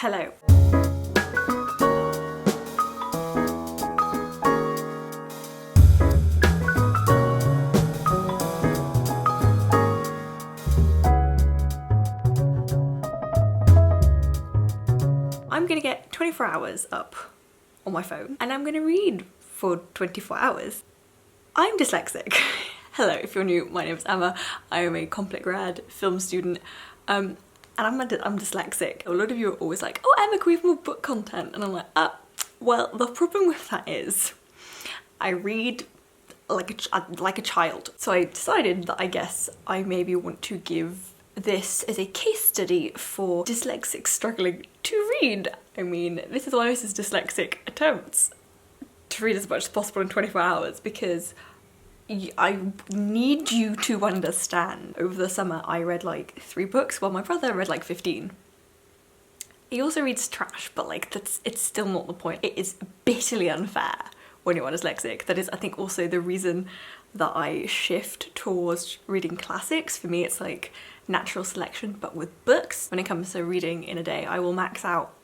Hello. I'm gonna get 24 hours up on my phone and I'm gonna read for 24 hours. I'm dyslexic. Hello, if you're new, my name is Emma. I am a complet grad film student and I'm dyslexic. A lot of you are always like, oh Emma, can we have more book content? And I'm like, well, the problem with that is I read like a child. So I decided that I guess I maybe want to give this as a case study for dyslexics struggling to read. I mean, this is one of his dyslexic attempts to read as much as possible in 24 hours because I need you to understand. Over the summer I read like 3 books while my brother read like 15. He also reads trash, but like it's still not the point. It is bitterly unfair when you're dyslexic. That is, I think, also the reason that I shift towards reading classics. For me it's like natural selection, but with books. When it comes to reading in a day, I will max out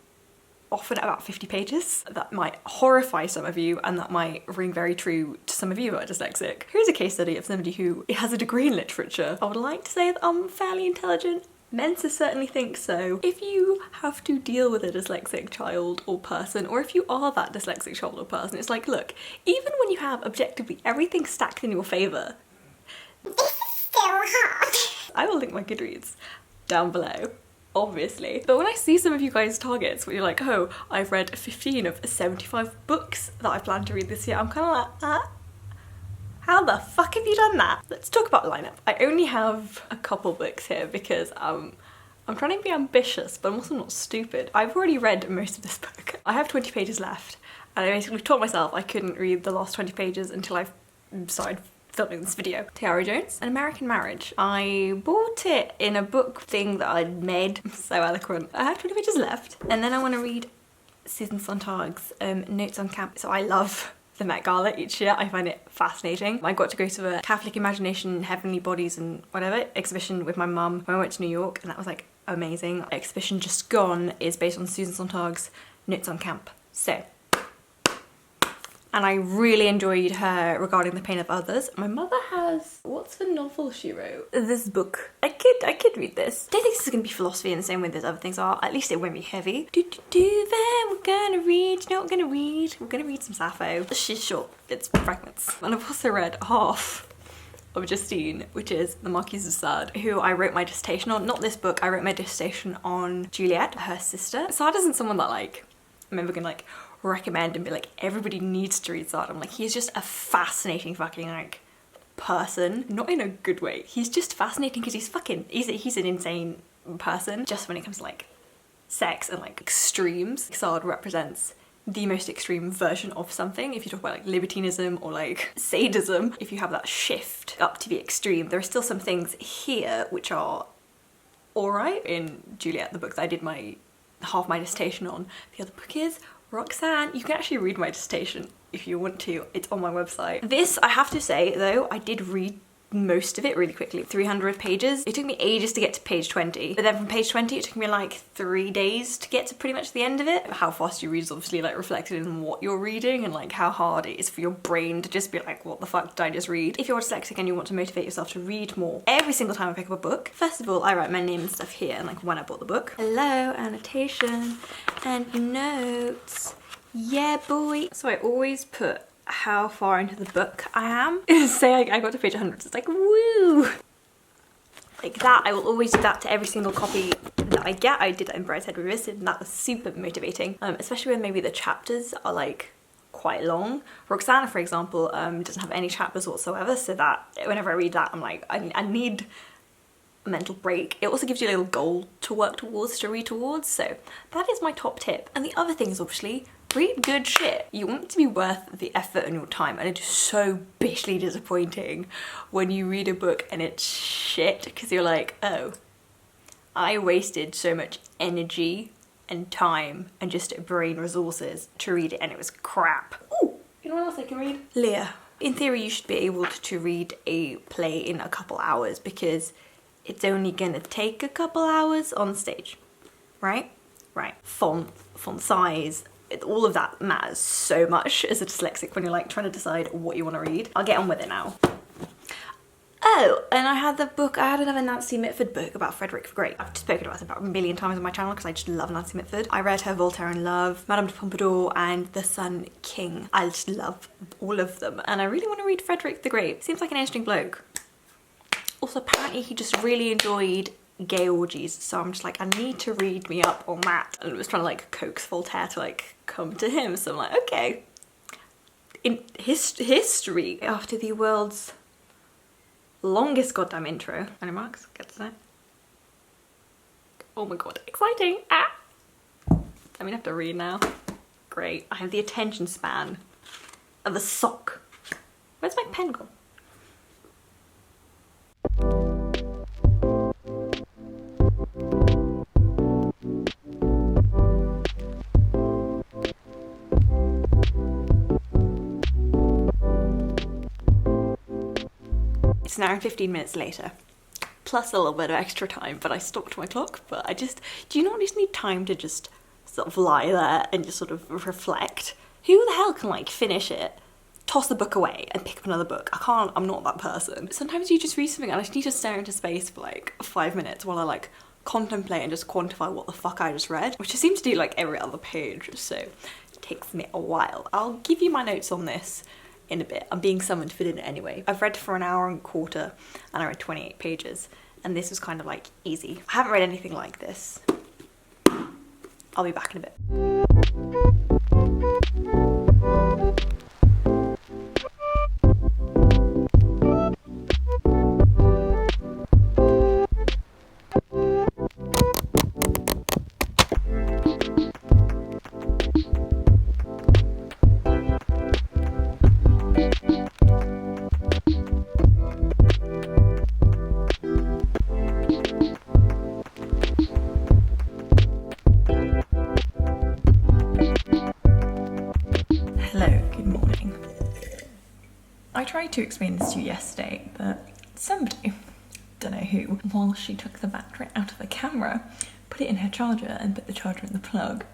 often about 50 pages. That might horrify some of you and that might ring very true to some of you who are dyslexic. Here's a case study of somebody who has a degree in literature. I would like to say that I'm fairly intelligent. Meant to certainly think so. If you have to deal with a dyslexic child or person, or if you are that dyslexic child or person, it's like, look, even when you have objectively everything stacked in your favour, this is still hard. I will link my Goodreads down below, obviously. But when I see some of you guys' targets where you're like, oh, I've read 15 of 75 books that I plan to read this year, I'm kind of like, how the fuck have you done that? Let's talk about the lineup. I only have a couple books here because I'm trying to be ambitious, but I'm also not stupid. I've already read most of this book. I have 20 pages left, and I basically told myself I couldn't read the last 20 pages until I started filming this video. Tayari Jones, An American Marriage. I bought it in a book thing that I'd made. So eloquent. I have 20 pages left, and then I want to read Susan Sontag's Notes on Camp. So I love the Met Gala each year. I find it fascinating. I got to go to a Catholic Imagination, Heavenly Bodies and whatever exhibition with my mum when I went to New York, and that was like amazing. The exhibition just gone is based on Susan Sontag's Notes on Camp. So, and I really enjoyed her regarding the pain of others. My mother has, what's the novel she wrote? This book. I could read this. I don't think this is gonna be philosophy in the same way that other things are. At least it won't be heavy. Then we're gonna read, you know what we're gonna read? We're gonna read some Sappho. She's short, it's Fragments. And I've also read half of Justine, which is the Marquise of Sade, who I wrote my dissertation on. Not this book, I wrote my dissertation on Juliet, her sister. Sade isn't someone that like, I'm ever gonna like recommend and be like, everybody needs to read Sade. I'm like, he's just a fascinating fucking like person. Not in a good way. He's just fascinating because he's an insane person. Just when it comes to like sex and like extremes, Sade represents the most extreme version of something. If you talk about like libertinism or like sadism, if you have that shift up to the extreme, there are still some things here which are alright. In Juliet, the book that I did half my dissertation on, the other book is Roxanne. You can actually read my dissertation if you want to. It's on my website. This, I have to say though, I did read most of it really quickly. 300 pages. It took me ages to get to page 20. But then from page 20 it took me like 3 days to get to pretty much the end of it. How fast you read is obviously like reflected in what you're reading and like how hard it is for your brain to just be like, what the fuck did I just read? If you're dyslexic and you want to motivate yourself to read more, every single time I pick up a book, first of all I write my name and stuff here and like when I bought the book. Hello, annotation and notes. Yeah boy. So I always put how far into the book I am. Say I got to page 100, so it's like woo! Like that, I will always do that to every single copy that I get. I did that in Brideshead Revisited and that was super motivating. Especially when maybe the chapters are like quite long. Roxana, for example, doesn't have any chapters whatsoever, so that whenever I read that I'm like, I need a mental break. It also gives you a little goal to work towards, to read towards, so that is my top tip. And the other thing is obviously, read good shit. You want it to be worth the effort and your time, and it is so bitchly disappointing when you read a book and it's shit because you're like, oh, I wasted so much energy and time and just brain resources to read it and it was crap. Ooh, you know what else I can read? Leah. In theory you should be able to read a play in a couple hours because it's only gonna take a couple hours on stage, right? right? Font size, all of that matters so much as a dyslexic when you're like trying to decide what you want to read. I'll get on with it now. Oh, and I had another Nancy Mitford book about Fredrick. Great. I've spoken about it about a million times on my channel because I just love Nancy Mitford. I read her Voltaire in Love, Madame de Pompadour, and The Sun King. I just love all of them, and I really want to read Fredrick the Great. Seems like an interesting bloke. Also, apparently he just really enjoyed gay orgies, so I'm just like, I need to read me up on that. And I was trying to like coax Voltaire to like come to him, so I'm like, okay. In history, after the world's longest goddamn intro. Any marks? Get to that. Oh my god, exciting! Ah! I'm gonna have to read now. Great. I have the attention span of a sock. Where's my pen gone? It's an hour and 15 minutes later, plus a little bit of extra time, but I stopped my clock. But do you not just need time to just sort of lie there and just sort of reflect? Who the hell can like finish it, toss the book away and pick up another book? I can't, I'm not that person. Sometimes you just read something and I just need to stare into space for like 5 minutes while I like contemplate and just quantify what the fuck I just read, which I seem to do like every other page, so it takes me a while. I'll give you my notes on this in a bit. I'm being summoned to fit in it anyway. I've read for an hour and a quarter and I read 28 pages, and this was kind of like easy. I haven't read anything like this. I'll be back in a bit. I tried to explain this to you yesterday, but somebody, don't know who, while she took the battery out of the camera, put it in her charger and put the charger in the plug.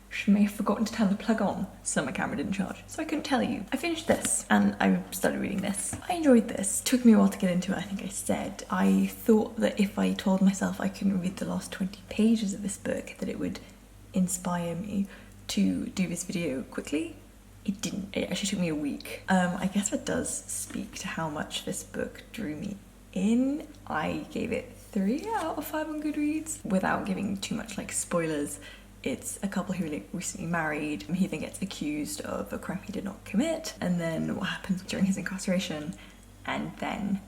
She may have forgotten to turn the plug on, so my camera didn't charge. So I couldn't tell you. I finished this and I started reading this. I enjoyed this. Took me a while to get into it, I think I said. I thought that if I told myself I couldn't read the last 20 pages of this book, that it would inspire me to do this video quickly. It didn't. It actually took me a week. I guess that does speak to how much this book drew me in. I gave it 3 out of 5 on Goodreads. Without giving too much like spoilers, it's a couple who like recently married. He then gets accused of a crime he did not commit, and then what happens during his incarceration, and then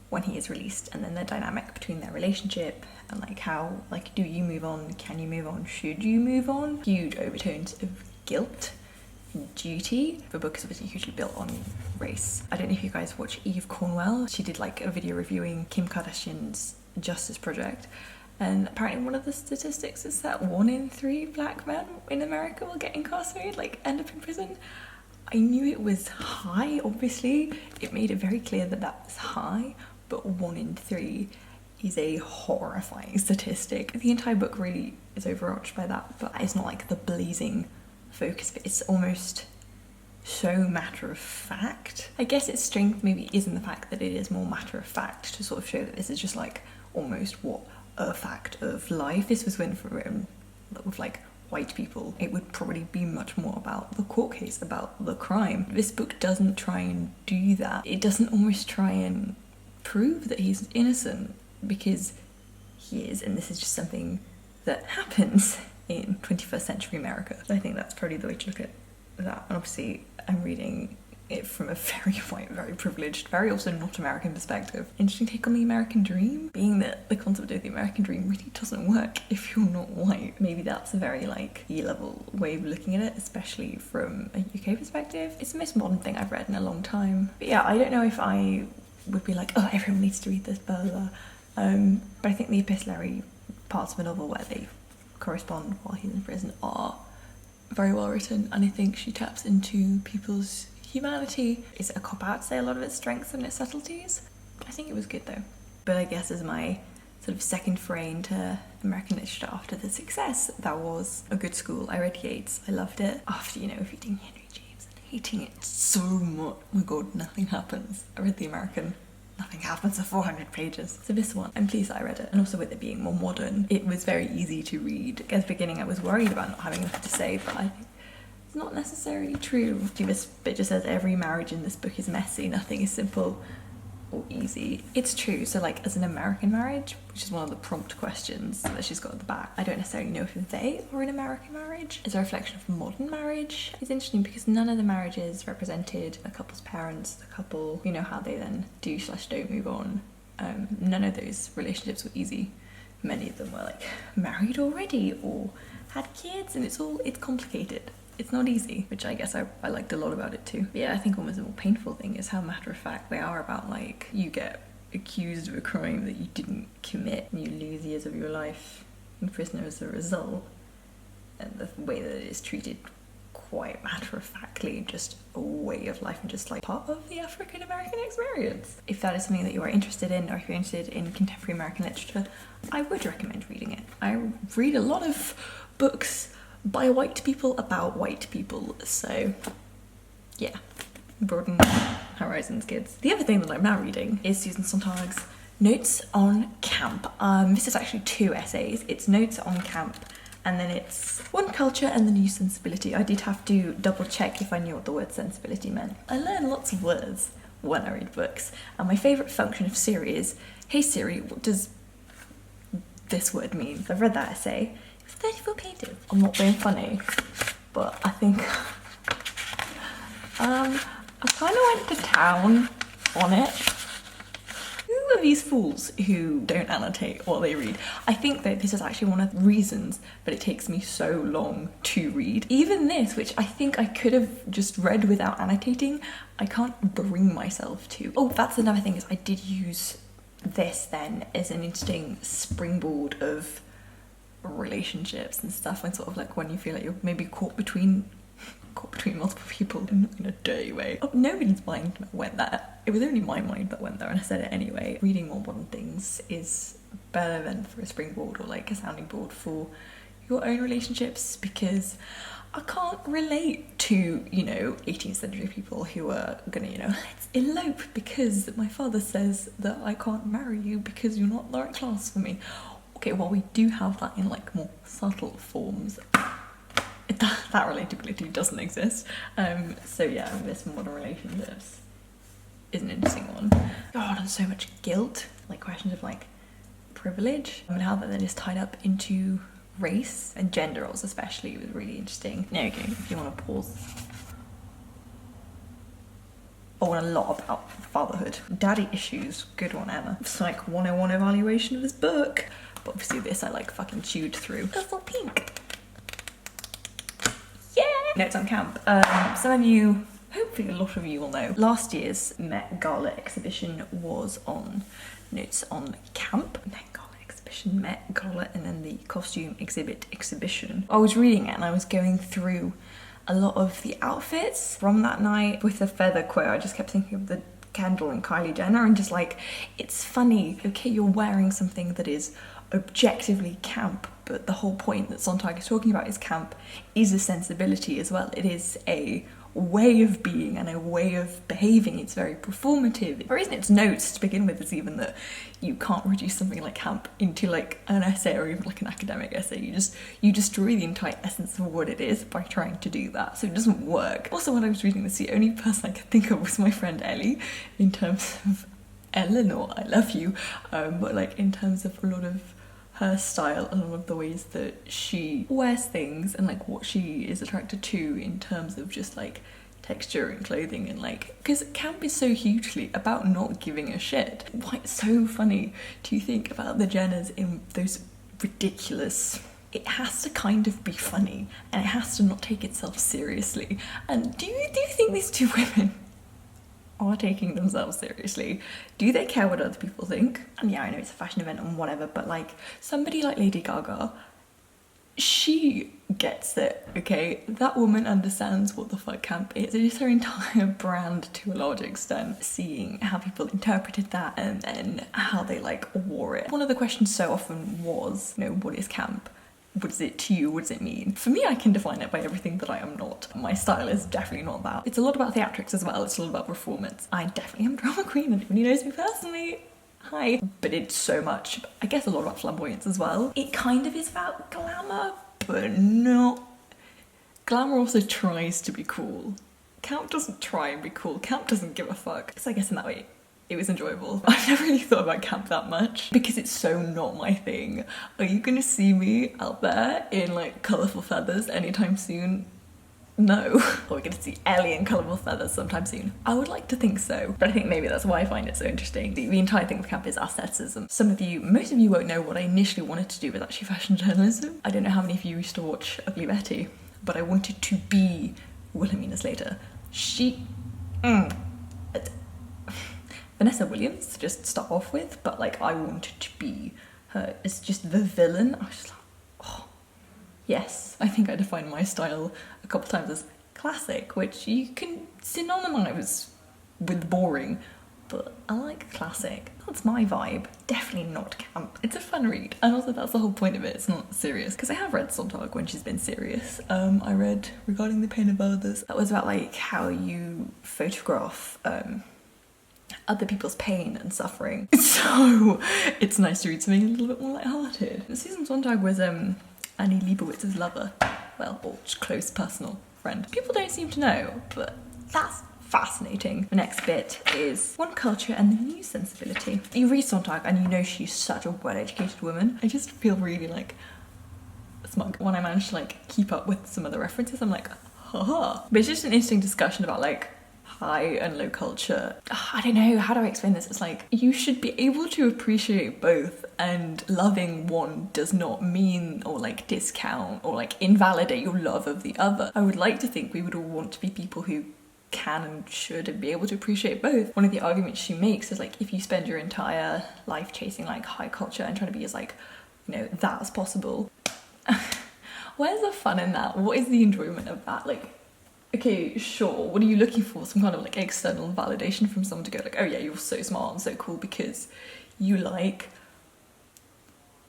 when he is released, and then the dynamic between their relationship and like how, like, do you move on? Can you move on? Should you move on? Huge overtones of guilt and duty. The book is obviously hugely built on race. I don't know if you guys watch Eve Cornwell. She did like a video reviewing Kim Kardashian's Justice Project, and apparently one of the statistics is that 1 in 3 black men in America will get incarcerated, like end up in prison. I knew it was high, obviously. It made it very clear that that was high, but 1 in 3 is a horrifying statistic. The entire book really is overarched by that, but it's not like the blazing focus of it. It's almost so matter of fact. I guess its strength maybe is in the fact that it is more matter of fact, to sort of show that this is just like almost what a fact of life. This was written with like white people. It would probably be much more about the court case, about the crime. This book doesn't try and do that. It doesn't almost try and prove that he's innocent, because he is, and this is just something that happens in 21st century America. So I think that's probably the way to look at that. And obviously I'm reading it from a very white, very privileged, very also not American perspective. Interesting take on the American dream, being that the concept of the American dream really doesn't work if you're not white. Maybe that's a very like E-level way of looking at it, especially from a UK perspective. It's the most modern thing I've read in a long time. But yeah, I don't know if I would be like, oh, everyone needs to read this, blah, blah, blah. But I think the epistolary parts of the novel where they correspond while he's in prison are very well written, and I think she taps into people's humanity. Is it a cop-out to say a lot of its strengths and its subtleties? I think it was good though. But I guess as my sort of second foray into American literature after the success that was A Good School. I read Yeats, I loved it. After, you know, reading Henry James and hating it so much. Oh my god, nothing happens. I read The American. Nothing happens for 400 pages. So this one, I'm pleased that I read it. And also with it being more modern, it was very easy to read. At the beginning I was worried about not having enough to say, but I think it's not necessarily true. This bit just says every marriage in this book is messy, nothing is simple or easy. It's true. So like as an American marriage, which is one of the prompt questions that she's got at the back, I don't necessarily know if they are an American marriage. As a reflection of modern marriage, it's interesting because none of the marriages represented a couple's parents, the couple, you know, how they then do/don't move on. None of those relationships were easy. Many of them were like married already or had kids, and it's complicated. It's not easy, which I guess I liked a lot about it too. But yeah, I think almost the more painful thing is how matter-of-fact they are about, like, you get accused of a crime that you didn't commit and you lose years of your life in prison as a result. And the way that it is treated quite matter-of-factly, just a way of life and just like part of the African-American experience. If that is something that you are interested in, or if you're interested in contemporary American literature, I would recommend reading it. I read a lot of books by white people about white people, so yeah, broaden horizons, kids. The other thing that I'm now reading is Susan Sontag's Notes on Camp. This is actually 2 essays. It's Notes on Camp, and then it's One Culture and the New Sensibility. I did have to double check if I knew what the word sensibility meant. I learn lots of words when I read books, and my favourite function of Siri is, hey Siri, what does this word mean? I've read that essay. 34 pages. I'm not being funny, but I think I kind of went to town on it. Who are these fools who don't annotate what they read? I think that this is actually one of the reasons that it takes me so long to read. Even this, which I think I could have just read without annotating, I can't bring myself to. Oh, that's another thing, is I did use this then as an interesting springboard of relationships and stuff, and sort of like when you feel like you're maybe caught between multiple people in a dirty way. Oh, nobody's mind went there. It was only my mind that went there, and I said it anyway. Reading more modern things is better than for a springboard or like a sounding board for your own relationships, because I can't relate to, you know, 18th century people who are gonna, you know, let's elope because my father says that I can't marry you because you're not the right class for me. Okay, well, we do have that in like more subtle forms. That relatability doesn't exist. So yeah, this modern relationships is an interesting one. God, and so much guilt, like questions of like privilege, and how that then is tied up into race and gender roles especially was really interesting. There you go, if you want to pause. Oh, and a lot about fatherhood. Daddy issues, good one, Emma. It's like 101 evaluation of this book. But obviously this I like fucking chewed through. It's all pink. Yeah! Notes on Camp. Some of you, hopefully a lot of you will know, last year's Met Gala exhibition was on Notes on Camp. Met Gala, and then the costume exhibition. I was reading it and I was going through a lot of the outfits from that night. With the feather quote, I just kept thinking of the Kendall and Kylie Jenner, and just like, it's funny, okay, you're wearing something that is objectively camp, but the whole point that Sontag is talking about is camp is a sensibility as well. It is a way of being and a way of behaving. It's very performative. The reason it's notes to begin with is even that you can't reduce something like camp into like an essay or even like an academic essay. You destroy the entire essence of what it is by trying to do that, so it doesn't work. Also, when I was reading this, the only person I could think of was my friend Ellie, in terms of Eleanor, I love you, but like in terms of a lot of her style and all of the ways that she wears things and like what she is attracted to in terms of just like texture and clothing, and like, because camp is so hugely about not giving a shit. Why it's so funny to think about the Jenners in those ridiculous, it has to kind of be funny and it has to not take itself seriously. And do you think these two women are taking themselves seriously? Do they care what other people think? And yeah, I know it's a fashion event and whatever, but like somebody like Lady Gaga She gets it, okay? That woman understands what the fuck camp is. It is her entire brand to a large extent. Seeing how people interpreted that and then how they like wore it. One of the questions so often was, you know, what is camp? What is it to you? What does it mean? For me, I can define it by everything that I am not. My style is definitely not that. It's a lot about theatrics as well. It's a lot about performance. I definitely am a drama queen. Anyone who knows me personally, hi. But it's so much, I guess, a lot about flamboyance as well. It kind of is about glamour, but not. Glamour also tries to be cool. Camp doesn't try and be cool. Camp doesn't give a fuck. So I guess in that way, it was enjoyable. I've never really thought about camp that much because it's so not my thing. Are you gonna see me out there in like colourful feathers anytime soon? No. Or we're gonna see Ellie in colourful feathers sometime soon. I would like to think so, but I think maybe that's why I find it so interesting. The entire thing with camp is aestheticism. Most of you won't know what I initially wanted to do was actually fashion journalism. I don't know how many of you used to watch Ugly Betty, but I wanted to be Wilhelmina Slater. Vanessa Williams to just start off with, but like I wanted to be her as just the villain. I was just like, oh, yes. I think I defined my style a couple times as classic, which you can synonymise with boring, but I like classic. That's my vibe. Definitely not camp. It's a fun read, and also that's the whole point of it. It's not serious, because I have read Sontag when she's been serious. I read Regarding the Pain of Others. That was about like how you photograph other people's pain and suffering. So it's nice to read something a little bit more lighthearted. Susan Sontag was Annie Leibowitz's lover, well, or close personal friend. People don't seem to know, but that's fascinating. The next bit is One Culture and the New Sensibility. You read Sontag and you know she's such a well-educated woman. I just feel really like smug when I manage to like keep up with some of the references. I'm like, haha. But it's just an interesting discussion about like high and low culture. I don't know, how do I explain this? It's like, you should be able to appreciate both, and loving one does not mean or like discount or like invalidate your love of the other. I would like to think we would all want to be people who can and should and be able to appreciate both. One of the arguments she makes is like, if you spend your entire life chasing like high culture and trying to be as like, you know, that as possible, where's the fun in that? What is the enjoyment of that? Like, okay, sure, what are you looking for? Some kind of like external validation from someone to go like, oh yeah, you're so smart and so cool because you like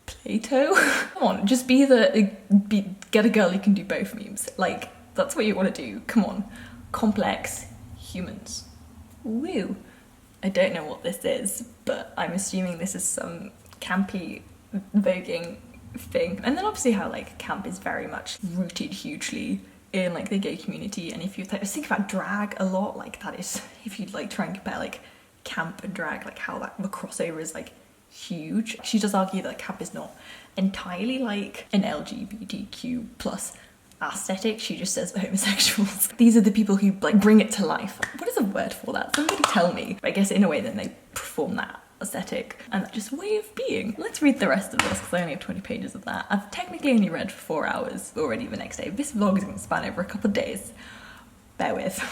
Plato? Come on, just get a girl who can do both memes. Like, that's what you want to do. Come on. Complex humans. Woo. I don't know what this is, but I'm assuming this is some campy voguing thing. And then obviously how like camp is very much rooted hugely in like the gay community, and if you think about drag a lot, like that is, if you like try and compare like camp and drag, like how the crossover is like huge. She does argue that camp is not entirely like an LGBTQ plus aesthetic. She just says homosexuals. These are the people who like bring it to life. What is a word for that? Somebody tell me. I guess in a way then they perform that aesthetic and that just way of being. Let's read the rest of this because I only have 20 pages of that. I've technically only read for 4 hours already the next day. This vlog is going to span over a couple of days. Bear with.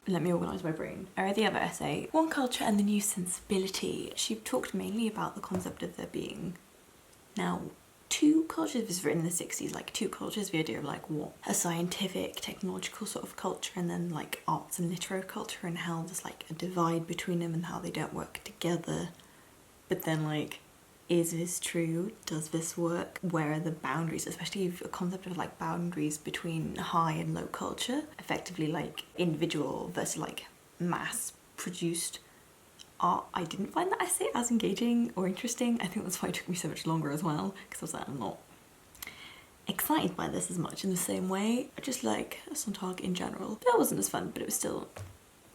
Let me organise my brain. I read the other essay, One Culture and the New Sensibility. She talked mainly about the concept of there being now two cultures. It was written in the 60s, like two cultures, the idea of like what a scientific, technological sort of culture, and then like arts and literary culture, and how there's like a divide between them and how they don't work together. But then like, is this true? Does this work? Where are the boundaries? Especially a concept of like boundaries between high and low culture, effectively like individual versus like mass produced art. I didn't find that essay as engaging or interesting. I think that's why it took me so much longer as well, because I was like, I'm not excited by this as much in the same way. I just like Sontag in general. That wasn't as fun, but it was still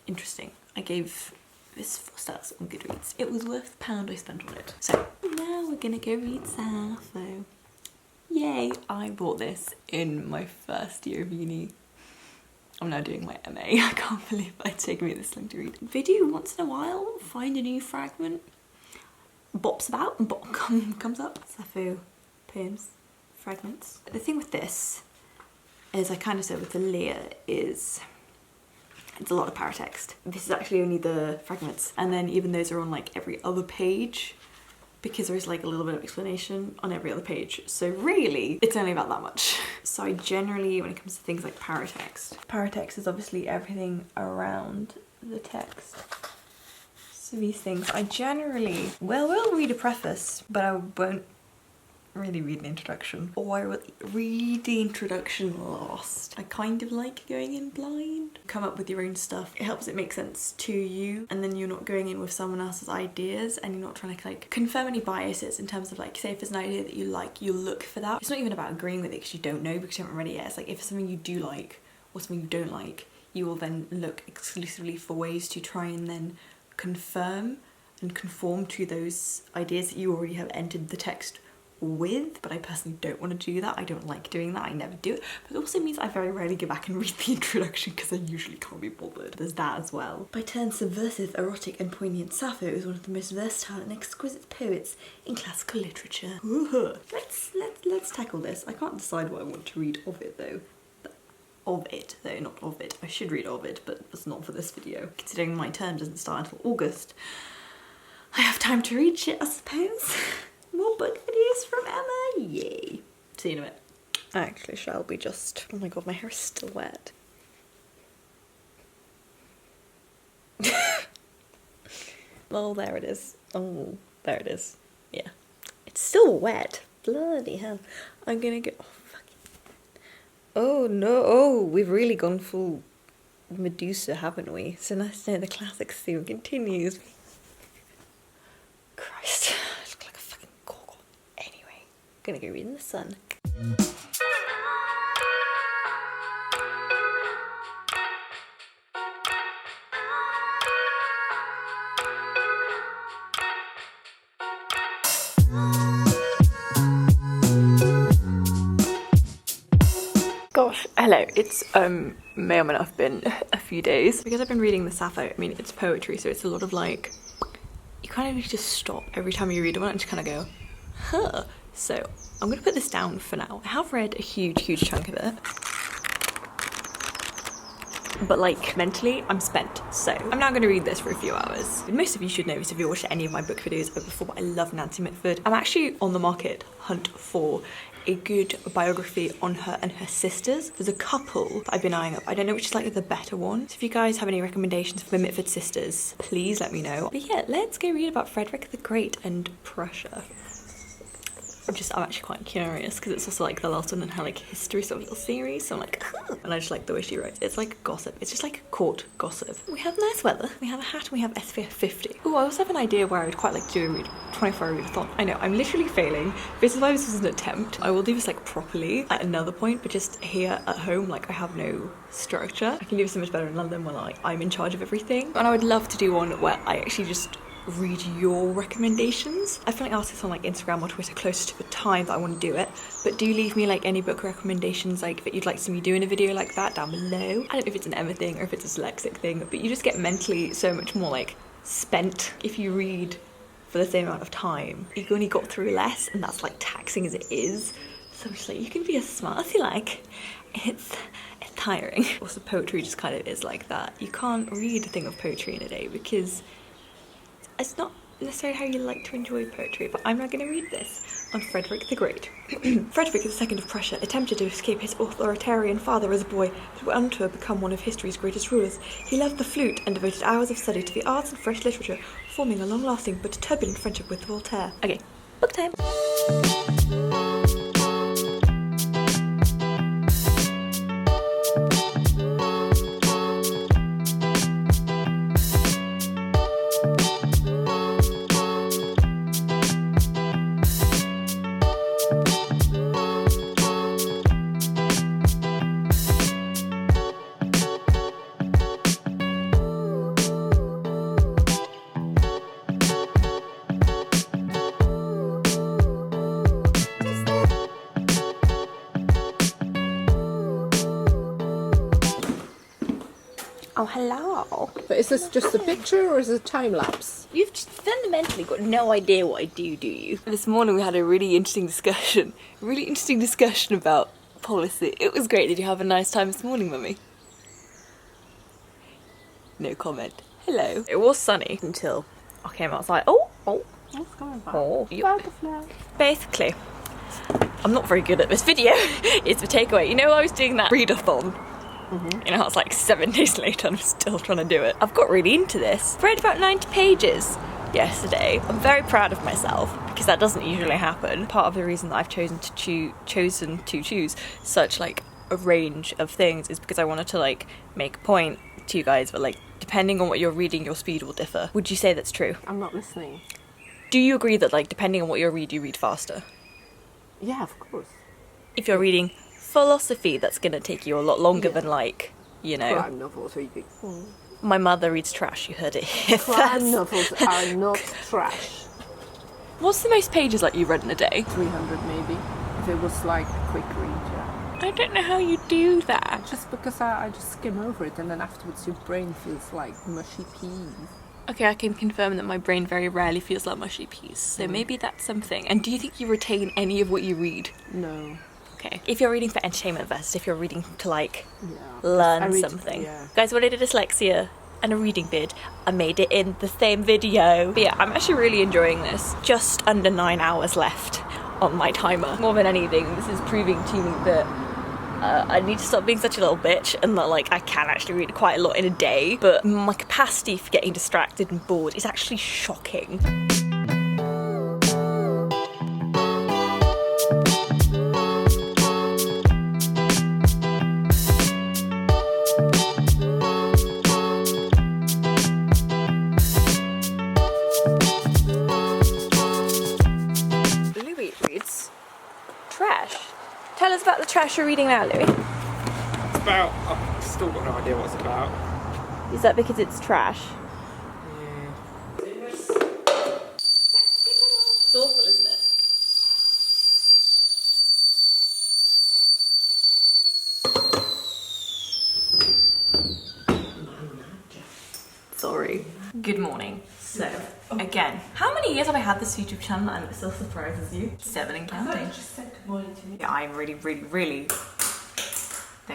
interesting. I gave this 4 stars on Goodreads. It was worth the £1 I spent on it. So now we're gonna go read Sappho. Yay! I bought this in my first year of uni. I'm now doing my MA. I can't believe it's taken me this long to read. They do once in a while find a new fragment, bops about and comes up. Sappho poems, fragments. The thing with this, as I kind of said with the Lear, is It's a lot of paratext. This is actually only the fragments, and then even those are on like every other page, because there's like a little bit of explanation on every other page. So really, it's only about that much. So I generally, when it comes to things like paratext is obviously everything around the text. So these things, I generally, well, we'll read a preface, but I won't really read an introduction. Or I will read the introduction last. I kind of like going in blind. Come up with your own stuff. It helps it make sense to you, and then you're not going in with someone else's ideas, and you're not trying to like confirm any biases in terms of like, say if there's an idea that you like, you look for that. It's not even about agreeing with it because you don't know, because you haven't read it yet. It's like if it's something you do like or something you don't like, you will then look exclusively for ways to try and then confirm and conform to those ideas that you already have entered the text with. But I personally don't want to do that. I don't like doing that. I never do it. But it also means I very rarely go back and read the introduction because I usually can't be bothered. There's that as well. By turns subversive, erotic and poignant, Sappho is one of the most versatile and exquisite poets in classical literature. Let's tackle this. I can't decide what I want to read of it though. Not of it. I should read of it, but that's not for this video. Considering my term doesn't start until August, I have time to read shit, I suppose. More book videos from Emma, yay. See you in a bit. Actually, shall we just... Oh my god, my hair is still wet. Oh, there it is. Oh, there it is. Yeah. It's still wet. Bloody hell. I'm gonna go... Oh, fuck. Oh no, oh, we've really gone full Medusa, haven't we? So nice to know the classics theme continues. Christ. Gonna go read in the sun. Gosh, hello. It's may or may not have been a few days because I've been reading the Sappho. I mean, it's poetry, so it's a lot of like, you kind of need to stop every time you read one and just kind of go, huh. So I'm gonna put this down for now. I have read a huge chunk of it, but like mentally I'm spent. So I'm now gonna read this for a few hours. Most of you should know this if you watched any of my book videos before, but I love Nancy Mitford. I'm actually on the market hunt for a good biography on her and her sisters. There's a couple that I've been eyeing up. I don't know which is like the better one. So if you guys have any recommendations for the Mitford sisters, please let me know. But yeah, let's go read about Fredrick the Great and Prussia. I'm actually quite curious because it's also like the last one in her like history sort of little series, so I'm like, huh. And I just like the way she writes. It's like gossip. It's just like court gossip. We have nice weather, we have a hat, and we have SPF 50. Oh, I also have an idea where I would quite like to do a 24-hour readathon. I know, I'm literally failing. This is why this is an attempt. I will do this like properly at another point, but just here at home, like I have no structure. I can do this so much better in London when I'm in charge of everything. And I would love to do one where I actually just read your recommendations. I feel like I'll ask this on like Instagram or Twitter closer to the time that I want to do it, but do leave me like any book recommendations like that you'd like to see me do in a video like that down below. I don't know if it's an Emma thing or if it's a dyslexic thing, but you just get mentally so much more like spent if you read for the same amount of time. You only got through less, and that's like taxing as it is. So I'm just like, you can be as smart as you like. It's tiring. Also, poetry just kind of is like that. You can't read a thing of poetry in a day because it's not necessarily how you like to enjoy poetry, but I'm not going to read this on Fredrick the Great. Fredrick II of Prussia attempted to escape his authoritarian father as a boy, but went on to become one of history's greatest rulers. He loved the flute and devoted hours of study to the arts and French literature, forming a long-lasting but turbulent friendship with Voltaire. Okay, book time! Oh, hello. But is this just a picture or is it a time lapse? You've just fundamentally got no idea what I do you? This morning we had a really interesting discussion. About policy. It was great. Did you have a nice time this morning, Mummy? No comment. Hello. It was sunny until I came outside. Oh. What's going on? Oh. Butterfly. Basically, I'm not very good at this video. It's the takeaway. You know, I was doing that read-a-thon. You know, it's like 7 days later and I'm still trying to do it. I've got really into this. I read about 90 pages yesterday. I'm very proud of myself because that doesn't usually happen. Part of the reason that I've chosen to choose such like a range of things is because I wanted to like make a point to you guys, but like depending on what you're reading, your speed will differ. Would you say that's true? I'm not listening. Do you agree that like depending on what you read faster? Yeah, of course. If you're reading philosophy, that's gonna take you a lot longer than like, you know. Crime novels reading. My mother reads trash, you heard it here Crime first. novels are not trash. What's the most pages like you've read in a day? 300 maybe. If it was like a quick read, yeah. I don't know how you do that. Just because I just skim over it and then afterwards your brain feels like mushy peas. Okay, I can confirm that my brain very rarely feels like mushy peas, so maybe that's something. And do you think you retain any of what you read? No. Okay. If you're reading for entertainment versus if you're reading to like Yeah. learn something. Yeah. Guys, when I did dyslexia and a reading vid, I made it in the same video. But yeah, I'm actually really enjoying this. Just under 9 hours left on my timer. More than anything, this is proving to me that I need to stop being such a little bitch and that like I can actually read quite a lot in a day, but my capacity for getting distracted and bored is actually shocking. Louis reads trash. Tell us about the trash you're reading now, Louis. It's about, I've still got no idea what it's about. Is that because it's trash? Yeah. It's awful, isn't it? Sorry. Good morning. So, again, how many years have I had this YouTube channel and it still surprises you? 7 and counting. Yeah, I'm really, there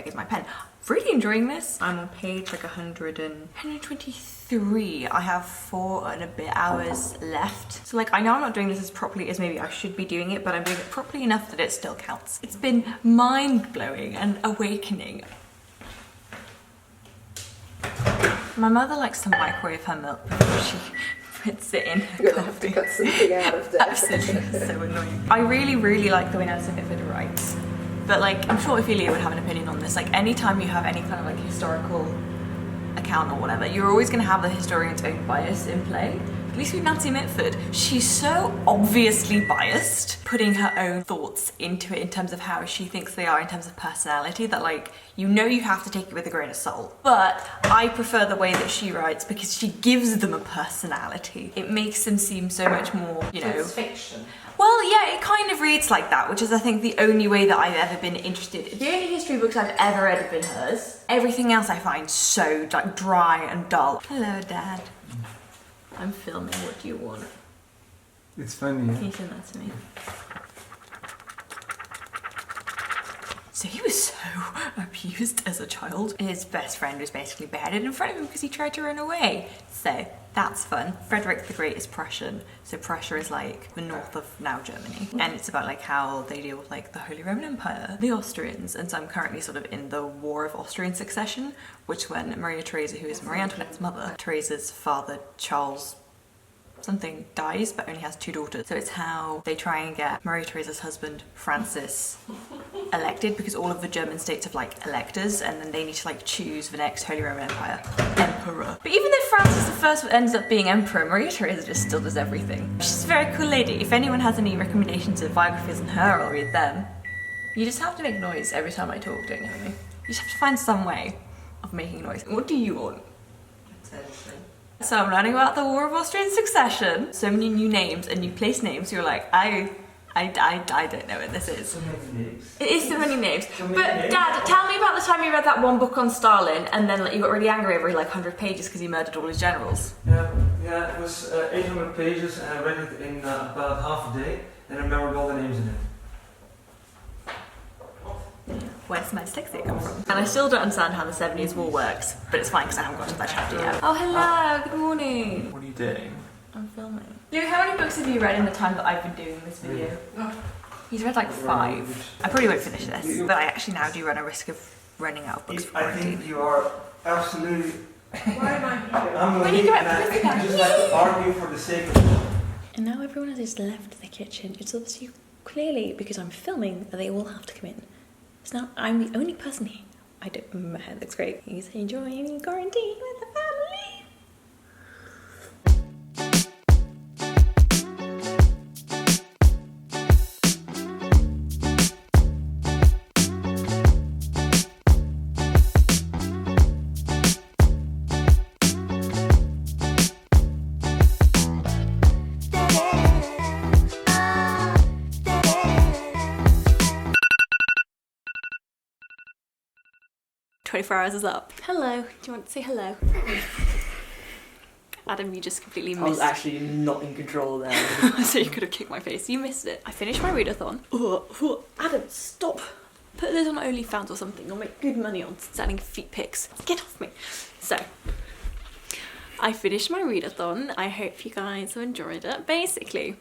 goes my pen. Really enjoying this. I'm on page like 123. I have 4 and a bit hours left. So like, I know I'm not doing this as properly as maybe I should be doing it, but I'm doing it properly enough that it still counts. It's been mind-blowing and awakening. My mother likes to microwave her milk before she puts it in her coffee. Cut something out of that. Absolutely, it's so annoying. I really like the way Nancy Mitford writes. But like, I'm sure Ophelia would have an opinion on this. Like, anytime you have any kind of like historical account or whatever, you're always going to have the historian's own bias in play. At least with Nancy Mitford, she's so obviously biased, putting her own thoughts into it in terms of how she thinks they are in terms of personality, that like, you know you have to take it with a grain of salt. But I prefer the way that she writes because she gives them a personality. It makes them seem so much more, you know... It's fiction. Well, yeah, it kind of reads like that, which is, I think, the only way that I've ever been interested. The only history books I've ever read have been hers. Everything else I find so, like, dry and dull. Hello, Dad. I'm filming. What do you want? It's funny, yeah? Can you send that to me? So he was so abused as a child. His best friend was basically beheaded in front of him because he tried to run away. So that's fun. Fredrick the Great is Prussian. So Prussia is like the north of now Germany. And it's about like how they deal with like the Holy Roman Empire, the Austrians. And so I'm currently sort of in the War of Austrian Succession, which when Maria Theresa, who is Marie Antoinette's mother, Theresa's father, Charles something, dies but only has 2 daughters. So it's how they try and get Maria Theresa's husband, Francis, elected, because all of the German states have like electors and then they need to like choose the next Holy Roman Empire emperor. But even though Francis I ends up being emperor, Maria Theresa just still does everything. She's a very cool lady. If anyone has any recommendations of biographies on her, I'll read them. You just have to make noise every time I talk, don't you? You just have to find some way of making noise. What do you want? Attention. So I'm learning about the War of Austrian Succession. So many new names and new place names. You're like, I don't know what this is. So many names. It is so many names. So many But names. Dad, tell me about the time you read that one book on Stalin and then like, you got really angry over like 100 pages because he murdered all his generals. Yeah, it was 800 pages and I read it in about half a day and I remembered all the names in it. Yeah. Where does my dyslexia come from? And I still don't understand how the 7 Years War works, but it's fine because I haven't got to that chapter yet. Oh, hello, good morning. What are you doing? I'm filming. Lou, how many books have you read in the time that I've been doing this video? He's read like 5. I probably won't finish this, but I actually now do run a risk of running out of books for I quarantine. think you are absolutely... Why am I here? I'm When you leaving get and back, I just like to argue for the sake of it. And now everyone has just left the kitchen. It's obviously clearly because I'm filming that they all have to come in. So now I'm the only person here. I don't. My hair looks great. He's enjoying quarantine with the family. 24 hours is up. Hello. Do you want to say hello? Adam, you just completely missed. I was actually not in control there. So you could have kicked my face. You missed it. I finished my readathon. Adam, stop. Put this on OnlyFans or something. I'll make good money on selling feet pics. Get off me. So, I finished my readathon. I hope you guys have enjoyed it. Basically,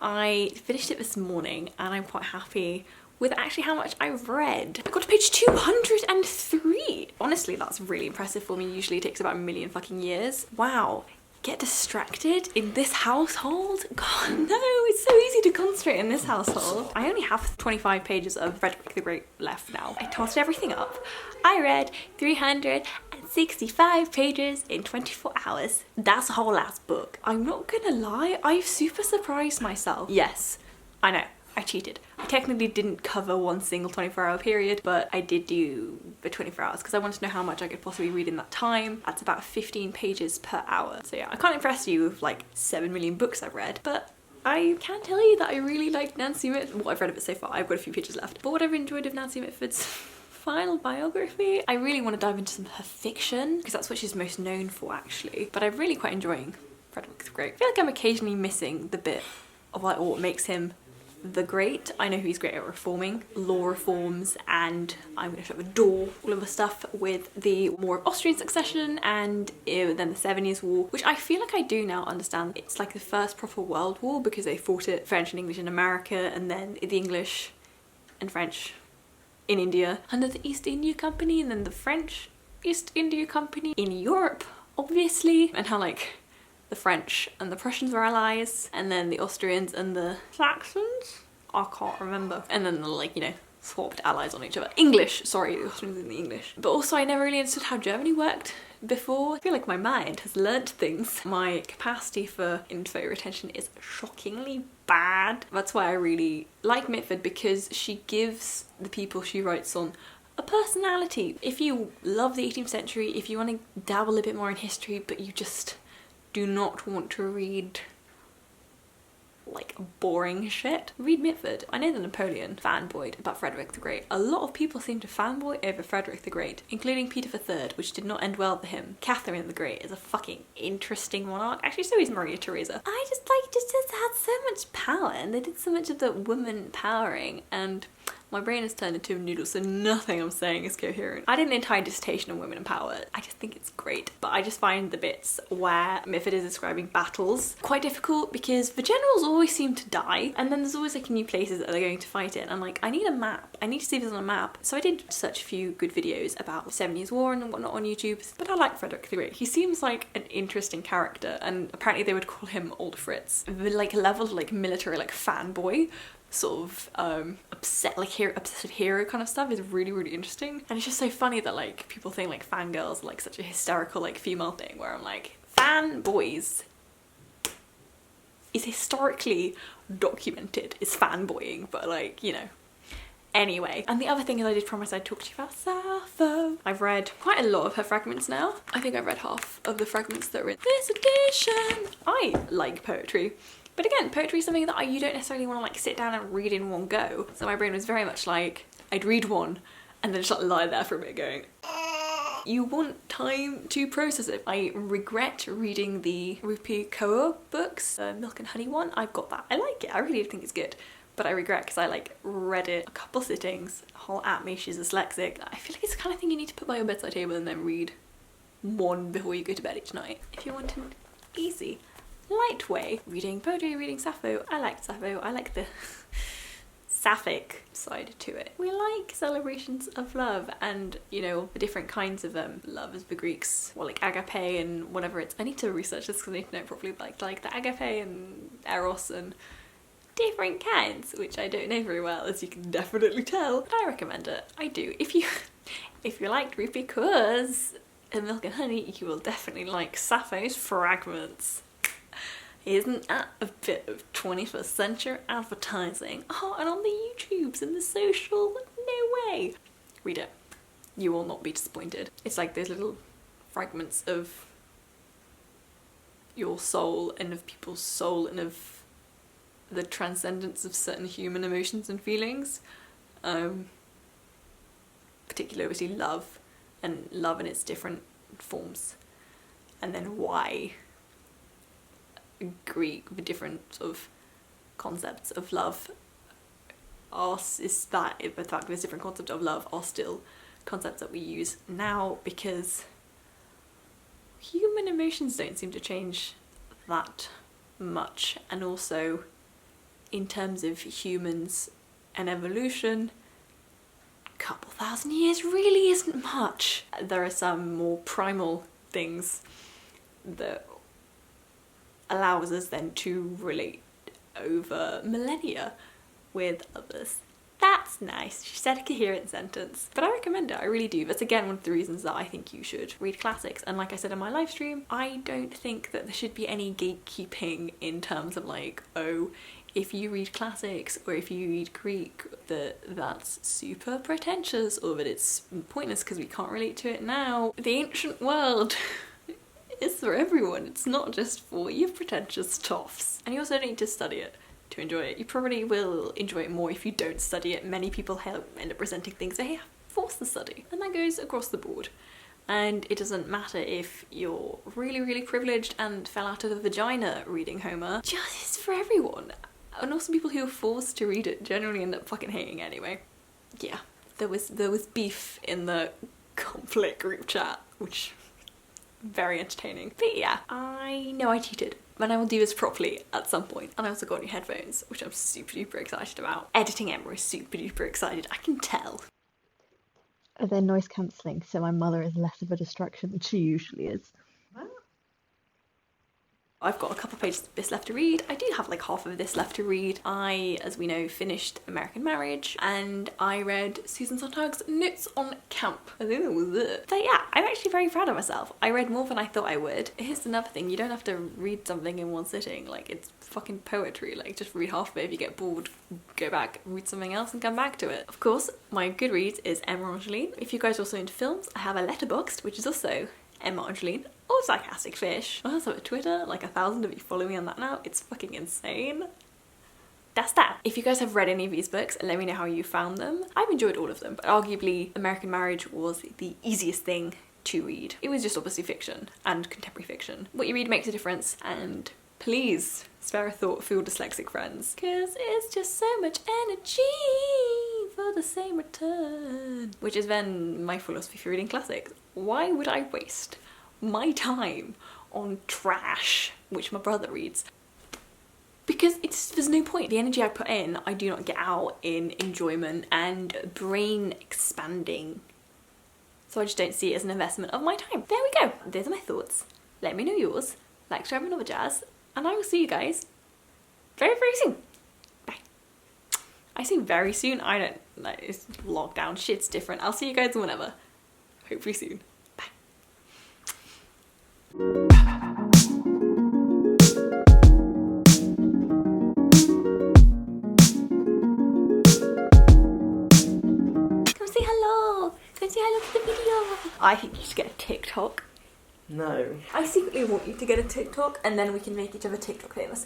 I finished it this morning and I'm quite happy with actually how much I've read. I got to page 203. Honestly, that's really impressive for me. Usually it takes about a million fucking years. Wow. Get distracted in this household? God, no, it's so easy to concentrate in this household. I only have 25 pages of Fredrick the Great left now. I tossed everything up. I read 365 pages in 24 hours. That's a whole ass book. I'm not gonna lie, I've super surprised myself. Yes, I know. I cheated. I technically didn't cover one single 24-hour period, but I did do the 24 hours because I wanted to know how much I could possibly read in that time. That's about 15 pages per hour. So yeah, I can't impress you with like 7 million books I've read, but I can tell you that I really liked Nancy Mitford. What I've read of it so far, I've got a few pages left. But what I've enjoyed of Nancy Mitford's final biography, I really want to dive into some of her fiction because that's what she's most known for actually. But I'm really quite enjoying Fredrick the Great. I feel like I'm occasionally missing the bit of like what makes him the great. I know he's great at reforming, law reforms, and I'm going to shut the door, all of the stuff with the War of Austrian Succession and then the 7 Years War, which I feel like I do now understand. It's like the first proper world war because they fought it French and English in America and then the English and French in India under the East India Company and then the French East India Company in Europe, obviously, and how like the French and the Prussians were allies, and then the Austrians and the Saxons? I can't remember. And then the, like, you know, swapped allies on each other. English, sorry, the Austrians and the English. But also I never really understood how Germany worked before. I feel like my mind has learnt things. My capacity for info retention is shockingly bad. That's why I really like Mitford, because she gives the people she writes on a personality. If you love the 18th century, if you want to dabble a bit more in history, but you just do not want to read like boring shit, read Mitford. I know that Napoleon fanboyed about Fredrick the Great. A lot of people seem to fanboy over Fredrick the Great, including Peter III, which did not end well for him. Catherine the Great is a fucking interesting monarch. Actually, so is Maria Theresa. I just had so much power and they did so much of the woman powering, and my brain has turned into a noodle, so nothing I'm saying is coherent. I did an entire dissertation on women in power. I just think it's great. But I just find the bits where Mitford is describing battles quite difficult because the generals always seem to die and then there's always like new places that they're going to fight in. And like, I need a map. I need to see this on a map. So I did search a few good videos about the 7 Years War and whatnot on YouTube. But I like Fredrick the Great. He seems like an interesting character, and apparently they would call him Old Fritz. The like level of like military like fanboy sort of obsessive hero kind of stuff is really, really interesting. And it's just so funny that like people think like fangirls are like such a hysterical like female thing, where I'm like, fanboys is historically documented is fanboying, but like, you know. Anyway, and the other thing is I did promise I'd talk to you about Sappho. I've read quite a lot of her fragments now. I think I've read half of the fragments that are in this edition. I like poetry. But again, poetry is something that you don't necessarily want to like sit down and read in one go. So my brain was very much like, I'd read one and then just like lie there for a bit going, you want time to process it. I regret reading the Rupi Kaur books, the Milk and Honey one. I've got that. I like it. I really think it's good. but I regret because I like read it a couple sittings, whole at me, she's dyslexic. I feel like it's the kind of thing you need to put by your bedside table and then read one before you go to bed each night. If you want an easy, light way, reading poetry, reading Sappho. I like Sappho, I like the sapphic side to it. We like celebrations of love and, you know, the different kinds of love as the Greeks, or like agape and whatever it's. I need to research this because I need to know properly, like the agape and eros and different kinds, which I don't know very well, as you can definitely tell. But I recommend it. I do. If you like Ruby Because and Milk and Honey, you will definitely like Sappho's Fragments. Isn't that a bit of 21st century advertising? Oh, and on the YouTubes and the social, no way. Read it. You will not be disappointed. It's like those little fragments of your soul and of people's soul and of the transcendence of certain human emotions and feelings. Particularly obviously love, and love in its different forms. And then why Greek, the different sort of concepts of love is that the fact there's different concepts of love are still concepts that we use now, because human emotions don't seem to change that much. And also in terms of humans and evolution, a couple thousand years really isn't much. There are some more primal things that allows us then to relate over millennia with others. That's nice. She said a coherent sentence. But I recommend it, I really do. That's again one of the reasons that I think you should read classics. And like I said in my live stream, I don't think that there should be any gatekeeping in terms of like, oh, if you read classics or if you read Greek, that's super pretentious or that it's pointless because we can't relate to it now. The ancient world is for everyone. It's not just for you pretentious toffs. And you also don't need to study it to enjoy it. You probably will enjoy it more if you don't study it. Many people end up presenting things they have forced to study, and that goes across the board. And it doesn't matter if you're really, really privileged and fell out of the vagina reading Homer. Just it's for everyone. And also people who are forced to read it generally end up fucking hating anyway. Yeah, there was beef in the conflict group chat, which very entertaining. But yeah, I know I cheated, and I will do this properly at some point. And I also got new headphones, which I'm super duper excited about. Editing Emma is super duper excited, I can tell. They're noise cancelling, so my mother is less of a distraction than she usually is. I've got a couple of pages of this left to read. I do have like half of this left to read. I, as we know, finished American Marriage, and I read Susan Sontag's Notes on Camp. I think that was it. So yeah, I'm actually very proud of myself. I read more than I thought I would. Here's another thing, you don't have to read something in one sitting. Like, it's fucking poetry. Like, just read half of it. If you get bored, go back, read something else and come back to it. Of course, my Goodreads is Emma Angeline. If you guys are also into films, I have a Letterboxd, which is also Emma Angeline, or Sarcastic Fish. I also have a Twitter, like 1,000 of you follow me on that now. It's fucking insane. That's that. If you guys have read any of these books, let me know how you found them. I've enjoyed all of them, but arguably American Marriage was the easiest thing to read. It was just obviously fiction and contemporary fiction. What you read makes a difference, and please spare a thought for your dyslexic friends, because it's just so much energy for the same return. Which is then my philosophy for reading classics. Why would I waste my time on trash, which my brother reads? Because there's no point. The energy I put in, I do not get out in enjoyment and brain expanding. So I just don't see it as an investment of my time. There we go. Those are my thoughts. Let me know yours. Like, subscribe, and all the jazz. And I will see you guys very, very soon. Bye. I say very soon. I don't, like, it's lockdown. Shit's different. I'll see you guys whenever. Hopefully soon. Bye. Come say hello. Come say hello to the video. I think you should get a TikTok. No. I secretly want you to get a TikTok, and then we can make each other TikTok famous.